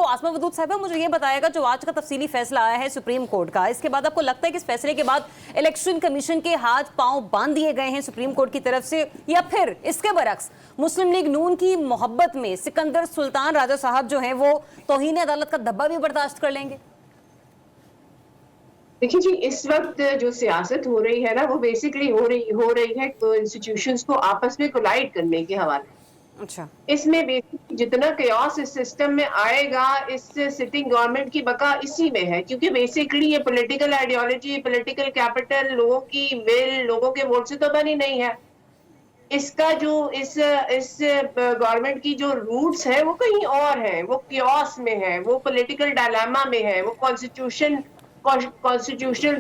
आसमा वदूद साहिबा, मुझे ये बताएगा जो आज का तफसीली फैसला आया है सुप्रीम कोर्ट का, इसके बाद आपको लगता है कि इस फैसले के बाद इलेक्शन कमीशन के हाथ पांव बांध दिए गए हैं सुप्रीम कोर्ट की तरफ से, या फिर इसके बरक्स मुस्लिम लीग नून की मोहब्बत में सिकंदर सुल्तान राजा साहब जो हैं वो तौहीन अदालत का धब्बा भी बर्दाश्त कर लेंगे? देखिए जी, इस वक्त जो सियासत हो रही है ना, वो बेसिकली हो रही है तो इंस्टीट्यूशंस को आपस में कोलाइड करने के हवाले। अच्छा, इसमें बेसिकली जितना chaos इस सिस्टम में आएगा, इस सिटिंग गवर्नमेंट की बका इसी में है, क्योंकि बेसिकली ये पॉलिटिकल आइडियोलॉजी, पॉलिटिकल कैपिटल, लोगों की विल, लोगों के वोट से तो बनी नहीं है। इसका जो इस गवर्नमेंट की जो रूट्स है वो कहीं और है, वो chaos में है, वो पॉलिटिकल डायलेमा में है, वो कॉन्स्टिट्यूशनल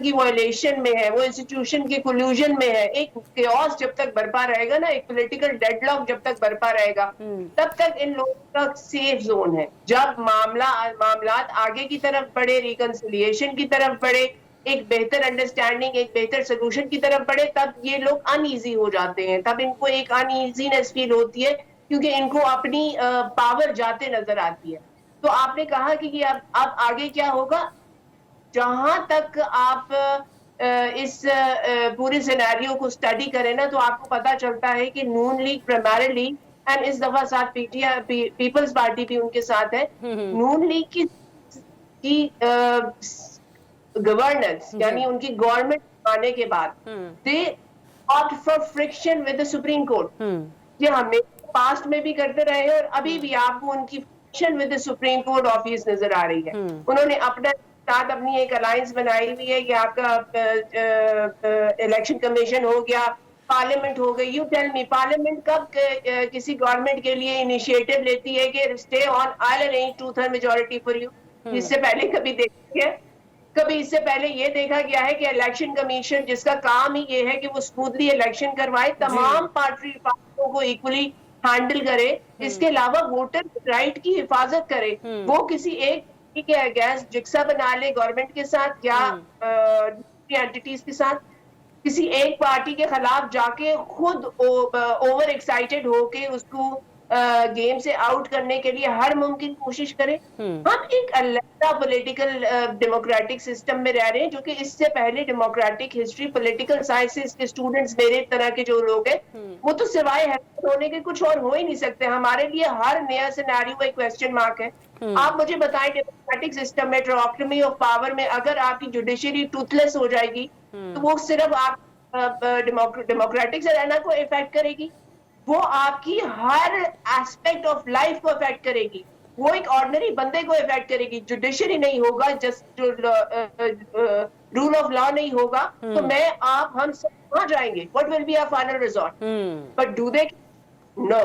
की वायलेशन में है, वो इंस्टीट्यूशन के कोल्यूजन में है। एक chaos जब तक बरपा रहेगा ना, एक पॉलिटिकल डेडलॉक जब तक बरपा रहेगा, तब तक इन लोगों का सेफ जोन है। जब मामलात आगे की तरफ बढ़े, रिकंसिलिएशन की तरफ बढ़े, एक बेहतर अंडरस्टैंडिंग, एक बेहतर सोल्यूशन की तरफ बढ़े, तब ये लोग अनईजी हो जाते हैं, तब इनको एक अनईजीनेस फील होती है, क्योंकि इनको अपनी पावर जाते नजर आती है। तो आपने कहा कि अब आगे क्या होगा, जहां तक आप इस पूरे सिनेरियो को स्टडी करें ना, तो आपको पता चलता है कि नून लीग प्राइमरीली, एंड इस दफा साथ पीपल्स पार्टी भी उनके साथ है, नून लीग की गवर्नेंस यानी उनकी गवर्नमेंट आने के बाद दे opt for friction with the supreme court. ये हमें पास्ट में भी करते रहे हैं और अभी भी आपको उनकी friction with the supreme court office नजर आ रही है। उन्होंने अपने साथ अपनी एक अलायंस बनाई हुई है कि आपका इलेक्शन कमीशन हो गया, पार्लियामेंट हो गई। यू टेल मी, पार्लियामेंट कब किसी गवर्नमेंट के लिए इनिशिएटिव लेती है कि stay on, I arrange 2/3 majority for you? इससे पहले कभी देखी है? कभी इससे पहले ये देखा गया है कि इलेक्शन कमीशन जिसका काम ही ये है कि वो स्मूथली इलेक्शन करवाए, तमाम पार्टियों को इक्वली हैंडल करे, इसके अलावा वोटर राइट की हिफाजत करे, वो किसी एक के अगेंस्ट जिक्सा बना ले गवर्नमेंट के साथ या एंटिटीज के साथ, किसी एक पार्टी के खिलाफ जाके खुद ओवर एक्साइटेड होके उसको गेम से आउट करने के लिए हर मुमकिन कोशिश करें। हम एक अलग पॉलिटिकल डेमोक्रेटिक सिस्टम में रह रहे हैं, जो कि इससे पहले डेमोक्रेटिक हिस्ट्री, पॉलिटिकल साइंसेस के स्टूडेंट्स, मेरे तरह के जो लोग हैं, वो तो सिवाय हैरान होने के कुछ और हो ही नहीं सकते। हमारे लिए हर नया सिनेरियो एक क्वेश्चन मार्क है। आप मुझे बताएं, डेमोक्रेटिक सिस्टम में ट्रांसफर ऑफ पावर में अगर आपकी जुडिशरी टूथलेस हो जाएगी, तो वो सिर्फ आप डेमोक्रेटिक से रहना को इफेक्ट करेगी, वो आपकी हर एस्पेक्ट ऑफ लाइफ को इफेक्ट करेगी, वो एक ऑर्डिनरी बंदे को इफेक्ट करेगी। जुडिशरी नहीं होगा, जस्ट रूल ऑफ लॉ नहीं होगा, तो हम सब कहां जाएंगे? What will be our final resort? But do they? No,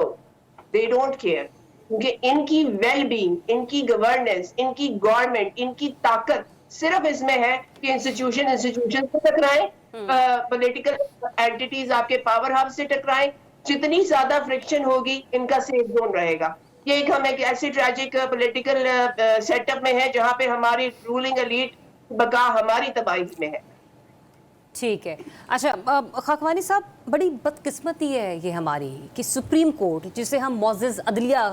they don't care, क्योंकि इनकी वेल बीइंग, इनकी गवर्नेंस, इनकी गवर्नमेंट, इनकी ताकत सिर्फ इसमें है कि इंस्टीट्यूशन से टकराएं, पॉलिटिकल एंटिटीज आपके पावर हाउस से टकराएं। जितनी ज्यादा फ्रिक्शन होगी, इनका सेफ जोन रहेगा। ये हम एक ऐसे ट्रैजिक पॉलिटिकल सेटअप में है जहां पे हमारी रूलिंग एलीट बका हमारी तबाही में है। ठीक है। अच्छा खाकवानी साहब, बड़ी बदकिस्मती है ये हमारी कि सुप्रीम कोर्ट, जिसे हम मुअज़्ज़िज़ अदलिया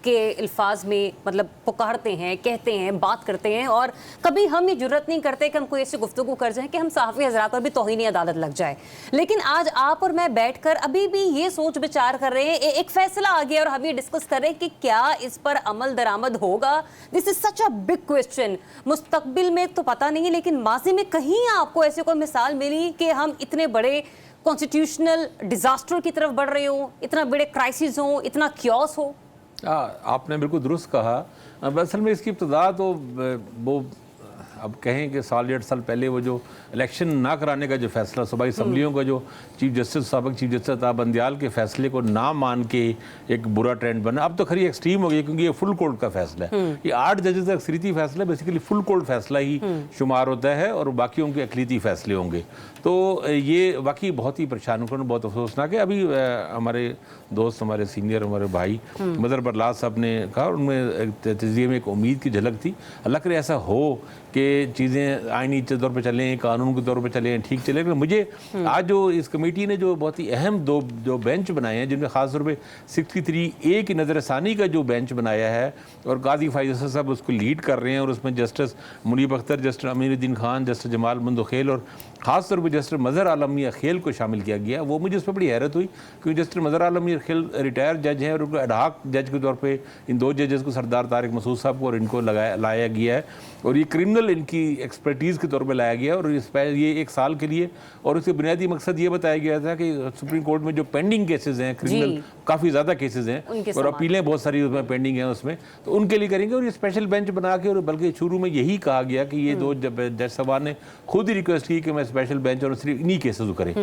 के अल्फाज में मतलब पुकारते हैं, कहते हैं, बात करते हैं, और कभी हम ये जुर्रत नहीं करते कि हम कोई ऐसी गुफ्तगू कर जाएं कि हम सहाफ़ी हज़रात पर भी तौहीन अदालत लग जाए। लेकिन आज आप और मैं बैठकर अभी भी ये सोच विचार कर रहे हैं, एक फैसला आ गया और हम ये डिस्कस कर रहे हैं कि क्या इस पर अमल दरामद होगा। This is such a big question. मुस्तकबिल में तो पता नहीं, लेकिन माजी में कहीं आपको ऐसी कोई मिसाल मिली कि हम इतने बड़े कॉन्स्टिट्यूशनल डिजास्टर की तरफ बढ़ रहे हो, इतना बड़े क्राइसिस हो, इतना क्योस हो? आपने बिल्कुल दुरुस्त कहा। असल में इसकी इब्तदा तो वो अब कहें कि साल 1.5 साल पहले वो जो इलेक्शन ना कराने का जो फैसला, सूबाई असम्बलियों का जो चीफ जस्टिस, साबिक चीफ जस्टिस अताब बंदियाल के फैसले को ना मान के एक बुरा ट्रेंड बना। अब तो खरी एक्सट्रीम हो गई, क्योंकि ये फुल कोर्ट का फैसला है। ये 8 जजेस का अक्सरीती फैसला बेसिकली फुल कोर्ट फैसला ही शुमार होता है, और बाकी उनके अक़लीती फैसले होंगे। तो ये वाकई बहुत ही परेशान करना, बहुत अफसोसनाक है। अभी हमारे दोस्त, हमारे सीनियर, हमारे भाई मदर बरलास साहब ने कहा, उनमें तज़किये में एक उम्मीद की झलक थी। अल्लाह करे ऐसा हो कि चीज़ें आईनी طور पे चलें, कानून के तौर पे चलें, ठीक चलें। लेकिन मुझे आज जो इस कमेटी ने जो बहुत ही अहम जो बेंच बनाए हैं, जिनमें ख़ास तौर पे 63A की नज़रसानी का जो बेंच बनाया है और काजी फाइज़ साहब उसको लीड कर रहे हैं, और उसमें justice Munib Akhtar, justice Amiruddin Khan, justice Jamal Mandokhail और ख़ास तौर पर जस्टिस मज़हर आलम मियां खेल को शामिल किया गया। वो मुझे उस पर बड़ी हैरत हुई, क्योंकि जस्टिस मज़हर आलम मियां खेल रिटायर जज हैं और उनको एडहॉक जज के तौर पे इन 2 जजेस को, सरदार तारिक मसूद साहब को और इनको लाया गया है, और ये क्रिमिनल इनकी एक्सपर्टीज़ के तौर पे लाया गया, और ये 1 साल के लिए। और उसके बुनियादी मकसद ये बताया गया था कि सुप्रीम कोर्ट में जो पेंडिंग केसेस हैं, क्रिमिनल काफ़ी ज़्यादा केसेस हैं और अपीलें बहुत सारी उसमें पेंडिंग हैं उसमें, तो उनके लिए करेंगे। और ये स्पेशल बेंच बना के, और बल्कि शुरू में यही कहा गया कि ये 2 जज साहबान ने खुद ही रिक्वेस्ट की कि मैं स्पेशल बेंच और सिर्फ इन्हीं केसेस को करें।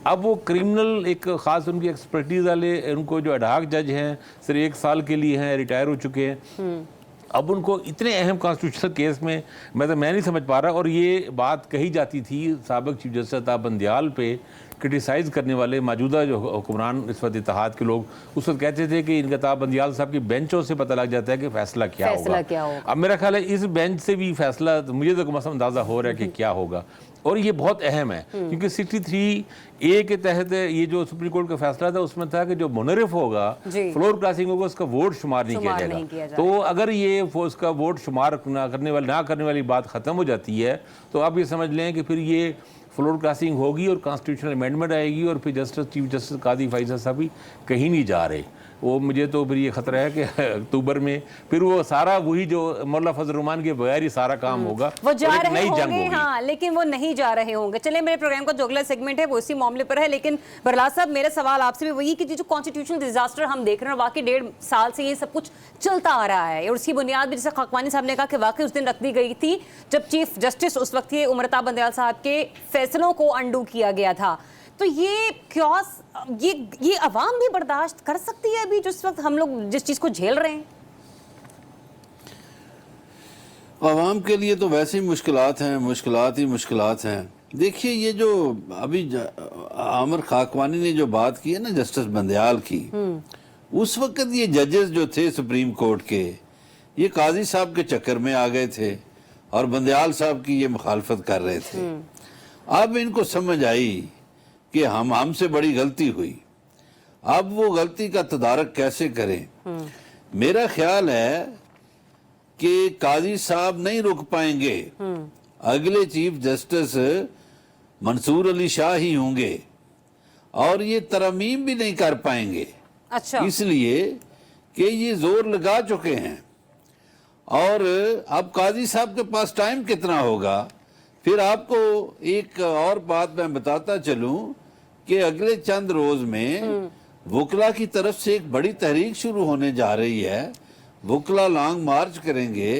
अब वो क्रिमिनल एक ख़ास उनकी एक्सपर्टीज़ वाले, उनको जो एडहॉक जज हैं सिर्फ 1 साल के लिए हैं, रिटायर हो चुके हैं, अब उनको इतने अहम कॉन्स्टिट्यूशनल केस में मैं नहीं समझ पा रहा। और ये बात कही जाती थी साबिक चीफ जस्टिस अताब बंदियाल पे क्रिटिसाइज़ करने वाले मौजूदा जो हुक्मरान इस वक्त इत्तेहाद के लोग उस वक्त कहते थे कि इनका अताब बंदियाल साहब की बेंचों से पता लग जाता है कि फ़ैसला क्या होगा। अब मेरा ख्याल है इस बेंच से भी फैसला मुझे तो कम से कम अंदाज़ा हो रहा है कि क्या होगा, और ये बहुत अहम है, क्योंकि 63A के तहत ये जो सुप्रीम कोर्ट का फैसला था उसमें था कि जो मुनरिफ होगा, फ्लोर क्रॉसिंग होगा, उसका वोट शुमार नहीं किया जाएगा। तो अगर ये उसका वोट शुमार ना करने वाली बात ख़त्म हो जाती है, तो आप ये समझ लें कि फिर ये फ्लोर क्रॉसिंग होगी और कॉन्स्टिट्यूशनल अमेंडमेंट आएगी, और फिर चीफ जस्टिस काजी फाइज़ साहब भी कहीं नहीं जा रहे। वो मुझे तो फिर ये खतरा है कि अक्टूबर में फिर वो सारा वही जो मौलाना फजल रहमान के बगैर ही सारा काम होगा, वो जा रहे होंगे। हाँ, लेकिन वो नहीं जा रहे होंगे। चलिए, मेरे प्रोग्राम का जो अगला सेगमेंट है वो इसी मामले पर है, लेकिन बरलास साहब, मेरा सवाल आपसे भी वही कि जो कॉन्स्टिट्यूशनल डिजास्टर हम देख रहे हैं, वाकई 1.5 साल से ये सब कुछ चलता आ रहा है, और उसकी बुनियाद भी जैसे खकवानी साहब ने कहा कि वाकई उस दिन रख दी गई थी जब चीफ जस्टिस उस वक्त ये उमर अताब बंदियाल साहब के फैसलों को अंडू किया गया था। तो ये क्योस ये अवाम भी बर्दाश्त कर सकती है अभी जिस वक्त हम लोग जिस चीज को झेल रहे हैं? अवाम के लिए तो वैसे ही मुश्किलात हैं। देखिए, ये जो अभी आमिर खाकवानी ने जो बात की है ना जस्टिस बंदियाल की, उस वक्त ये जजेस जो थे सुप्रीम कोर्ट के, ये काजी साहब के चक्कर में आ गए थे और बंदियाल साहब की ये मुखालफत कर रहे थे। अब इनको समझ आई कि हमसे बड़ी गलती हुई, अब वो गलती का तदारक कैसे करें। मेरा ख्याल है कि काजी साहब नहीं रुक पाएंगे, अगले चीफ जस्टिस मंसूर अली शाह ही होंगे, और ये तरमीम भी नहीं कर पाएंगे। अच्छा। इसलिए कि ये जोर लगा चुके हैं, और अब काजी साहब के पास टाइम कितना होगा। फिर आपको एक और बात मैं बताता चलूं कि अगले चंद रोज में वकला की तरफ से एक बड़ी तहरीक शुरू होने जा रही है। वकला लॉन्ग मार्च करेंगे,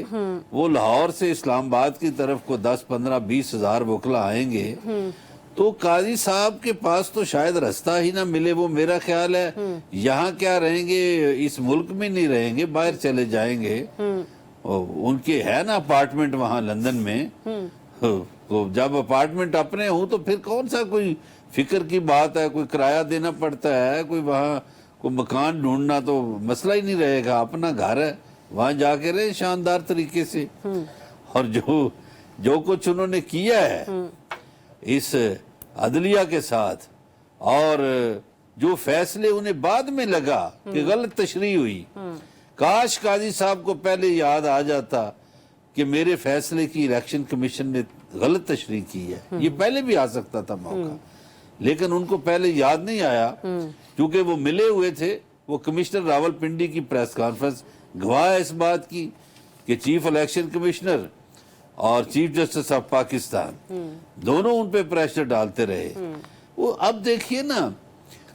वो लाहौर से इस्लामाबाद की तरफ को 10, 15, 20 हजार वकला आएंगे। तो काजी साहब के पास तो शायद रास्ता ही ना मिले। वो मेरा ख्याल है यहाँ क्या रहेंगे, इस मुल्क में नहीं रहेंगे, बाहर चले जाएंगे। उनके है ना अपार्टमेंट वहाँ लंदन में, तो जब अपार्टमेंट अपने हो तो फिर कौन सा कोई फिक्र की बात है, कोई किराया देना पड़ता है, कोई वहाँ कोई मकान ढूंढना तो मसला ही नहीं रहेगा। अपना घर है, वहाँ जाके रहे शानदार तरीके से। और जो कुछ उन्होंने किया है इस अदलिया के साथ, और जो फैसले उन्हें बाद में लगा कि गलत तशरीह हुई, काश काजी साहब को पहले याद आ जाता कि मेरे फैसले की इलेक्शन कमीशन ने गलत तशरीह की है। ये पहले भी आ सकता था मौका, लेकिन उनको पहले याद नहीं आया, क्योंकि वो मिले हुए थे। वो कमिश्नर रावलपिंडी की प्रेस कॉन्फ्रेंस गवाह है इस बात की कि चीफ इलेक्शन कमिश्नर और चीफ जस्टिस ऑफ पाकिस्तान दोनों उन पे प्रेशर डालते रहे। वो अब देखिए ना,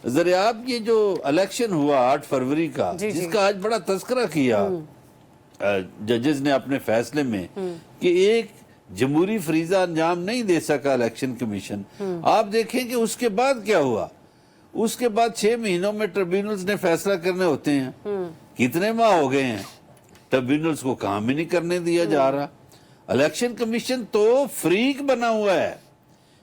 जरा आप ये जो इलेक्शन हुआ 8 फरवरी का, जिसका आज बड़ा तस्करा किया जजेस ने अपने फैसले में कि एक जमहूरी फरीजा अंजाम नहीं दे सका इलेक्शन कमीशन। आप देखें कि उसके बाद क्या हुआ। उसके बाद 6 महीनों में ट्रिब्यूनल्स ने फैसला करने होते हैं। कितने माह हो गए हैं, ट्रिब्यूनल्स को काम ही नहीं करने दिया जा रहा। इलेक्शन कमीशन तो फ्रीक बना हुआ है,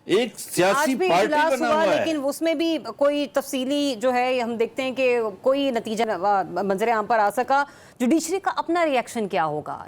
एक सियासी पार्टी बना हुआ है, लेकिन उसमें भी कोई तफसीली जो है हम देखते हैं कि कोई नतीजा मंजर आम पर आ सका। जुडिशरी का अपना रिएक्शन क्या होगा?